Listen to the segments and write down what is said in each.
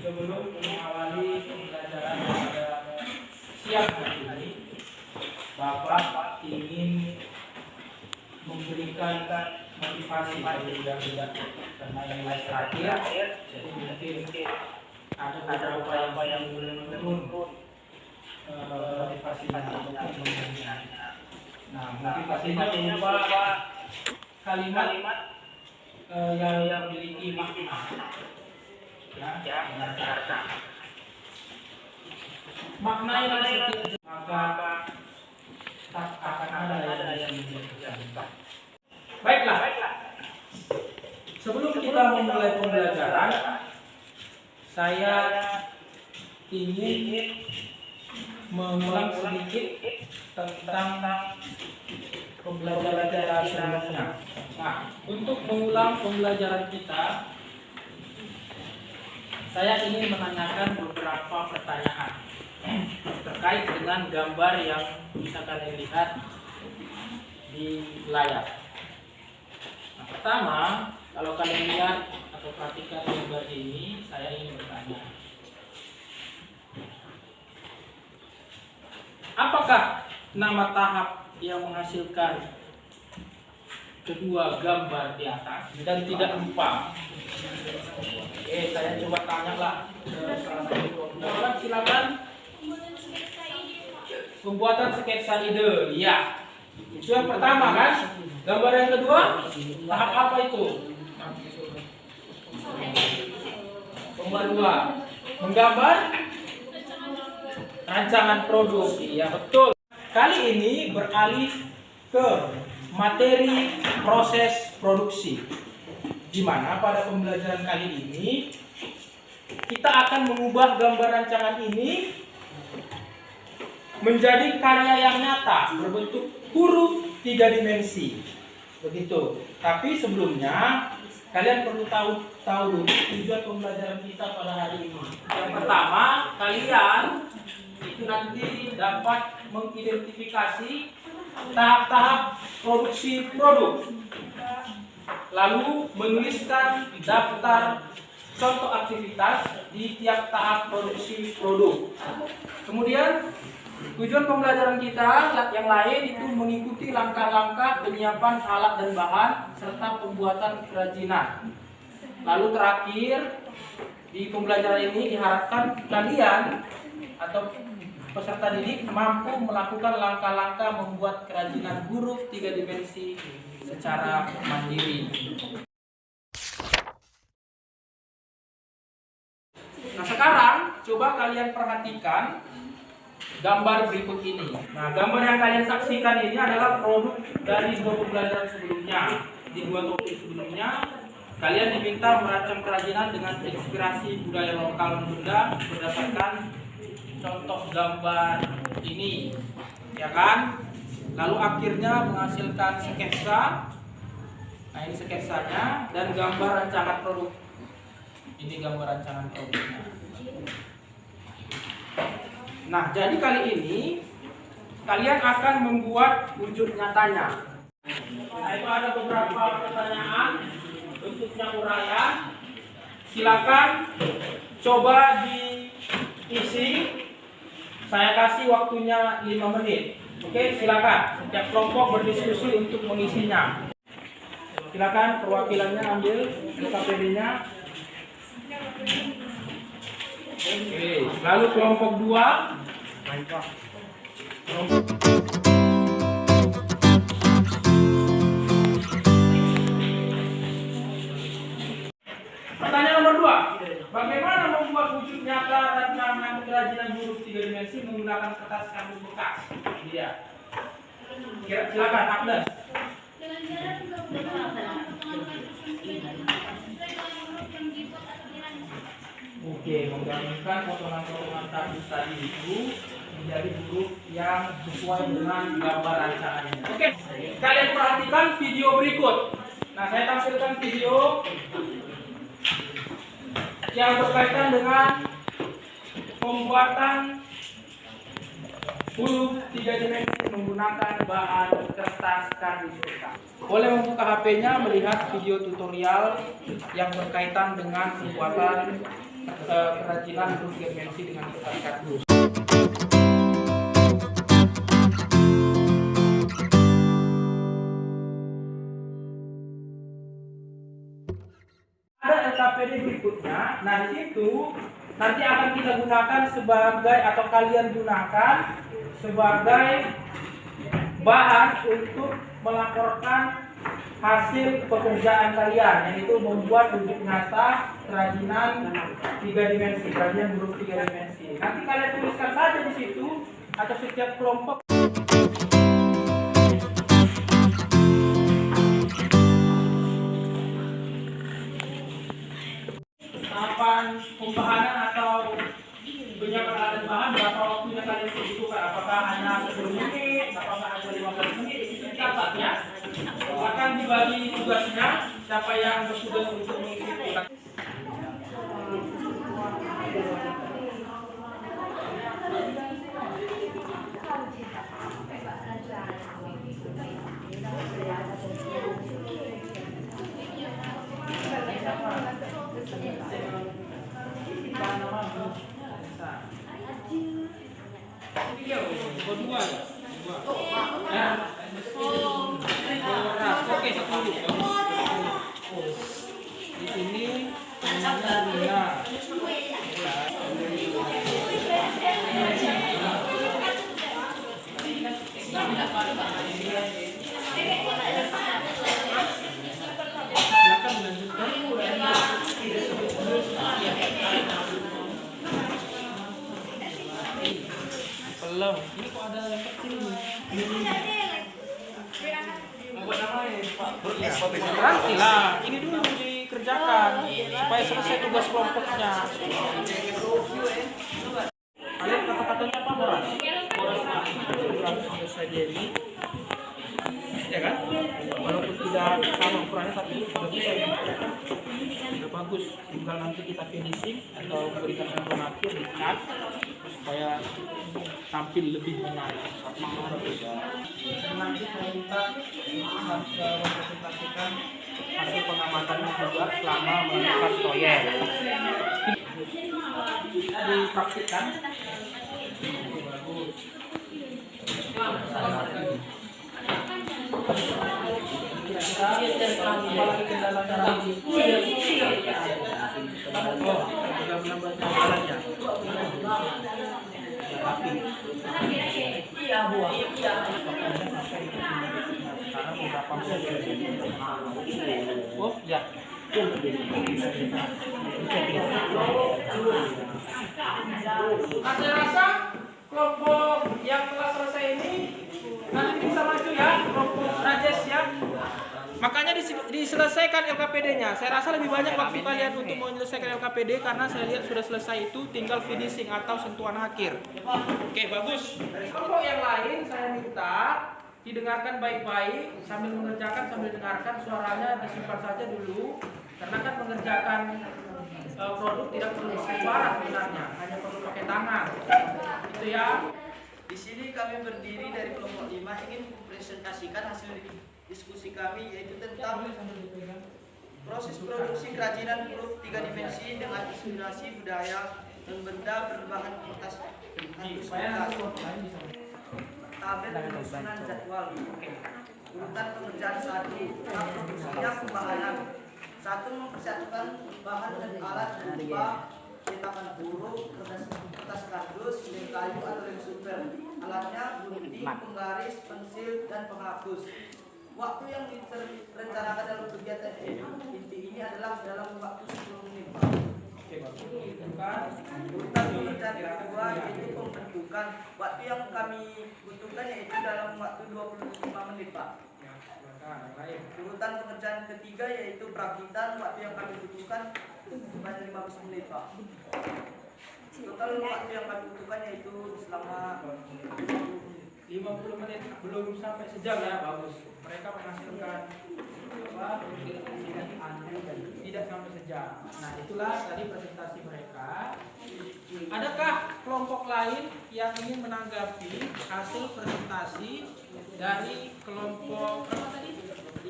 sebelum mengawali pembelajaran pada siang hari ini, Bapak ingin memberikan motivasi pada budak-budak karena yang lain terakhir, jadi mungkin ada beberapa yang menurun motivasinya untuk mengajar. Nah, motivasinya berupa kalimat yang memiliki makna. Makna yang seperti maka tak akan ada yang menjadikan. Baiklah. Sebelum kita memulai pembelajaran, saya ingin mengulang sedikit tentang pembelajaran kita sebelumnya. Nah, untuk mengulang pembelajaran kita, saya ingin menanyakan beberapa pertanyaan terkait dengan gambar yang bisa kalian lihat di layar. Nah, pertama, kalau kalian lihat atau perhatikan gambar ini, saya ingin bertanya, apakah nama tahap yang menghasilkan kedua gambar di atas? Dan tidak lupa, saya coba tanyalah salah satu orang, silakan. Pembuatan sketsa ide, ya. Itu yang pertama kan? Gambar yang kedua, tahap apa itu? Nomor 2, menggambar rancangan produk. Ya, betul. Kali ini beralih ke materi proses produksi, di mana pada pembelajaran kali ini kita akan mengubah gambar rancangan ini menjadi karya yang nyata berbentuk huruf 3 dimensi. Begitu. Tapi sebelumnya kalian perlu tahu tujuan pembelajaran kita pada hari ini. Yang pertama, kalian itu nanti dapat mengidentifikasi tahap-tahap produksi produk, lalu menuliskan daftar contoh aktivitas di tiap tahap produksi produk. Kemudian tujuan pembelajaran kita yang lain itu mengikuti langkah-langkah penyiapan alat dan bahan serta pembuatan kerajinan. Lalu terakhir, di pembelajaran ini diharapkan kalian atau peserta didik mampu melakukan langkah-langkah membuat kerajinan huruf 3 dimensi secara mandiri. Nah, sekarang coba kalian perhatikan gambar berikut ini. Nah, gambar yang kalian saksikan ini adalah produk dari 2 pembelajaran sebelumnya. Di 2 topik sebelumnya, kalian diminta merancang kerajinan dengan inspirasi budaya lokal Sunda berdasarkan contoh gambar ini, ya kan? Lalu akhirnya menghasilkan sketsa. Nah, ini sketsanya dan gambar rancangan produk. Ini gambar rancangan produknya. Nah, jadi kali ini kalian akan membuat wujud nyatanya. Nah, itu ada beberapa pertanyaan bentuknya uraian. Silakan coba diisi. Saya kasih waktunya 5 menit. Oke, silakan. Setiap kelompok berdiskusi untuk mengisinya. Silakan perwakilannya ambil KPD-nya. Oke, lalu kelompok 2. Pertanyaan nomor 2. Bagaimana membuat wujud nyata rancangan kerajinan huruf 3 dimensi menggunakan kertas kardus bekas? Iya. Silakan, Agnes. Oke, menggabungkan potongan-potongan kardus tadi itu menjadi huruf yang sesuai dengan gambar rancangannya. Oke, kalian perhatikan video berikut. Nah, saya tampilkan video yang berkaitan dengan pembuatan huruf 3 dimensi menggunakan bahan kertas kardus bekas. Boleh membuka HP-nya melihat video tutorial yang berkaitan dengan pembuatan kerajinan grup tiga dimensi dengan ikutan kardus. Ada LKPD berikutnya. Nah, di situ nanti akan kita gunakan sebagai, atau kalian gunakan sebagai bahan untuk melaporkan hasil pekerjaan kalian, yaitu membuat wujud nyata kerajinan tiga dimensi, kerajinan grup tiga dimensi. Nanti kalian tuliskan saja di situ atau setiap kelompok. Tahapan pembahanan atau penyiapan bahan berapa waktunya kalian butuhkan? Apakah hanya 10 menit? Apakah hanya 15 menit? Itu catatnya. Akan dibagi tugasnya siapa yang bertugas untuk mengikuti. Oke, satu dulu. Di sini namanya Rina. Silakan melanjutkan. Belum. Ini kok ada yang kecil nih. Nanti lah, ini dulu dikerjakan supaya selesai tugas kelompoknya. Kalian kata-katanya apa, Boras? Boras selesai jadi, ya kan? Walaupun tidak sama ukurannya tapi sudah bagus. Tinggal nanti kita finishing atau berikan contoh akhir di cat supaya tampil lebih menarik. Nanti saya minta mempresentasikan hasil pengamatannya juga selama melakukan proyek. Dipraktikkan. Bagus. Kira-kira apalagi kendalanya lagi? Oh, sudah menambah jalannya. Iya, Bu. Karena beberapa oh, ya. Saya rasa kelompok yang telah selesai ini nanti bisa maju ya, kelompok Rajes ya. Makanya diselesaikan LKPD-nya. Saya rasa lebih banyak waktu kalian untuk menyelesaikan LKPD karena saya lihat sudah selesai itu, tinggal finishing atau sentuhan akhir. Oke, bagus. Kelompok yang lain saya minta didengarkan baik-baik sambil mengerjakan, sambil dengarkan, suaranya disimpan saja dulu. Karena kan mengerjakan produk tidak perlu pakai suara sebenarnya, hanya perlu pakai tangan. Itu ya. Di sini kami berdiri dari kelompok 5 ingin mempresentasikan hasil diskusi kami, yaitu tentang proses produksi kerajinan grup 3 dimensi dengan inspirasi budaya dan benda berbahan kertas tabel penyusunan jadwal, urutan pengerjaan 1, tahap produksinya pembahanan 1, mempersiapkan bahan dan alat berupa cetakan buruh, kertas kardus, lem kayu atau lem super. Alatnya gunting, penggaris, pensil, dan penghapus. Waktu yang direncanakan dalam kegiatan inti ini adalah dalam waktu 10 menit. Urutan pengerjaan kedua yaitu pembentukan. Waktu yang kami butuhkan yaitu dalam waktu 25 menit, Pak. Urutan pengerjaan ketiga yaitu perakitan. Waktu yang kami butuhkan sebanyak 15 menit, Pak. Total waktu yang kami butuhkan yaitu selama 50 menit, belum sampai sejam ya, bagus. Mereka menghasilkan tidak sampai sejam. Nah, itulah tadi presentasi mereka. Adakah kelompok lain yang ingin menanggapi hasil presentasi dari kelompok berapa tadi?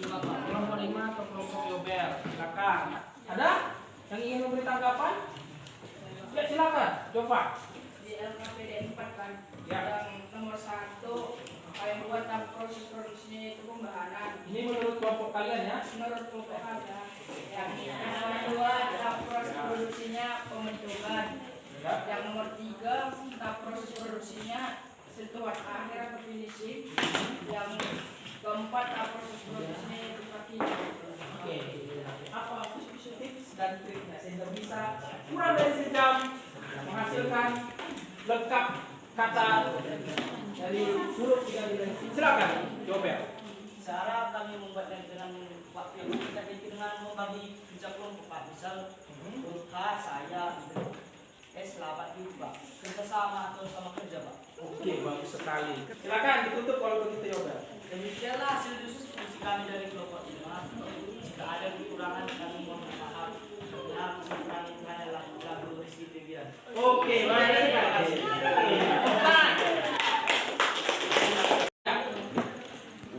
Kelompok 5 atau kelompok Yobel? Silakan. Ada yang ingin memberi tanggapan? Ya silakan, coba. Di LKPD 4 kan, Ya. yang nomor 1 yang buat proses produksinya itu pembahanan. Ini menurut kelompok kalian ya. Menurut kelompok ada. Yang nomor 2 tahap proses produksinya pembentukan. Ya. Yang nomor 3 tahap proses produksinya sentuhan akhir atau finishing. Yang keempat tahap proses produksinya itu packing. Oke. Apa tips dan triknya sehingga bisa kurang dari sejam menghasilkan lengkap kata dari huruf 3 dimensi. Silakan, coba. Cara kami membuatnya dengan waktu yang kita dengan membagi kerja kelompok, Pak. Misal untuk H saya, S lapat itu, Pak. Kerjasama atau sama kerja, Pak. Oke, bagus sekali. Silakan ditutup kalau begitu, Yoga. Demikianlah hasil diskusi kami dari kelompok ini, Mas. Jika ada kekurangan kami mohon maaf. Ya, kekurangan itu adalah lagu Rizky Febian. Oke, baik. Terima kasih.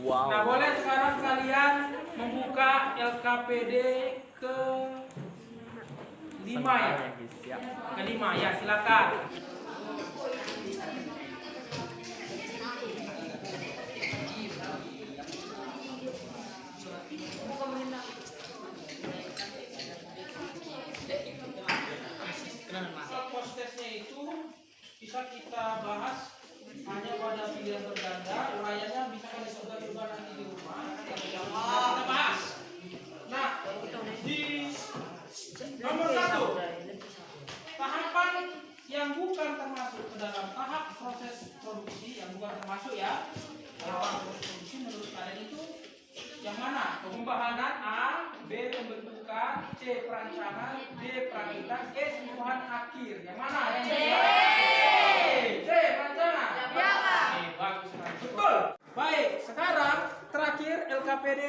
Wow. Nah, boleh sekarang kalian membuka LKPD ke 5 ya. Siap. Ke 5 ya, silakan. Postesnya itu bisa kita bahas hanya pada pilihan berganda, uraiannya bisa kalian coba nanti di rumah. Kita bahas. Nah, di nomor 1 tahapan yang bukan termasuk ke dalam tahap proses produksi, yang bukan termasuk ya tahapan proses produksi menurut kalian itu yang mana? Pembahanan A, B pembentukan, C perancangan, D perakitan, E sentuhan akhir. Yang mana? Yang C perancangan. Ya, Pak. Oke, bagus sekali. Betul. Baik, sekarang terakhir LKPD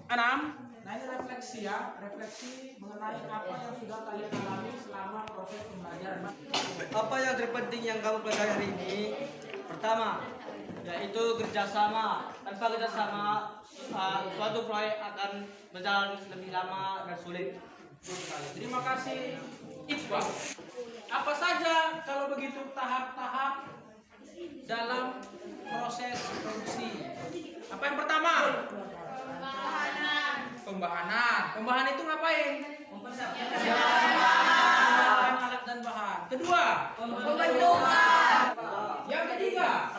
6. Nah, ini refleksi ya, refleksi mengenai apa yang sudah kalian alami selama proses pembelajaran. Apa yang terpenting yang kamu pelajari hari ini? Pertama, yaitu kerjasama. Tanpa kerjasama, suatu proyek akan berjalan lebih lama dan sulit. Terima kasih Iqbal. Apa saja kalau begitu tahap-tahap dalam proses produksi? Apa yang pertama? Pembahanan. Pembahanan itu ngapain? Mempersiapkan alat dan bahan. Kedua, Pembentukan. yang ketiga,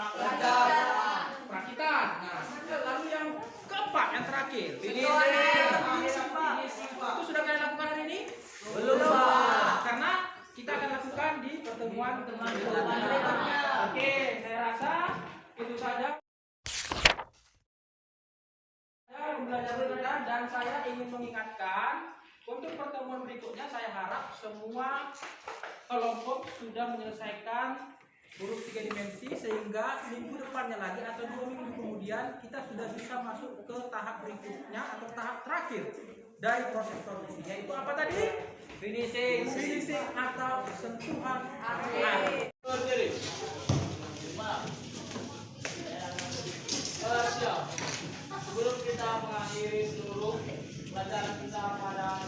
perakitan. Nah, lalu yang keempat, yang terakhir, itu sudah kalian lakukan hari ini? Belum, Pak. Karena kita akan lakukan di pertemuan berikutnya. Oke, saya rasa itu saja pembelajaran kita, dan saya ingin mengingatkan untuk pertemuan berikutnya saya harap semua kelompok sudah menyelesaikan huruf 3 dimensi sehingga minggu depannya lagi atau 2 minggu kemudian kita sudah bisa masuk ke tahap berikutnya atau tahap terakhir dari proses produksi, yaitu apa tadi? Finishing atau sentuhan akhir. Sebelum kita mengakhiri seluruh pelajaran kita pada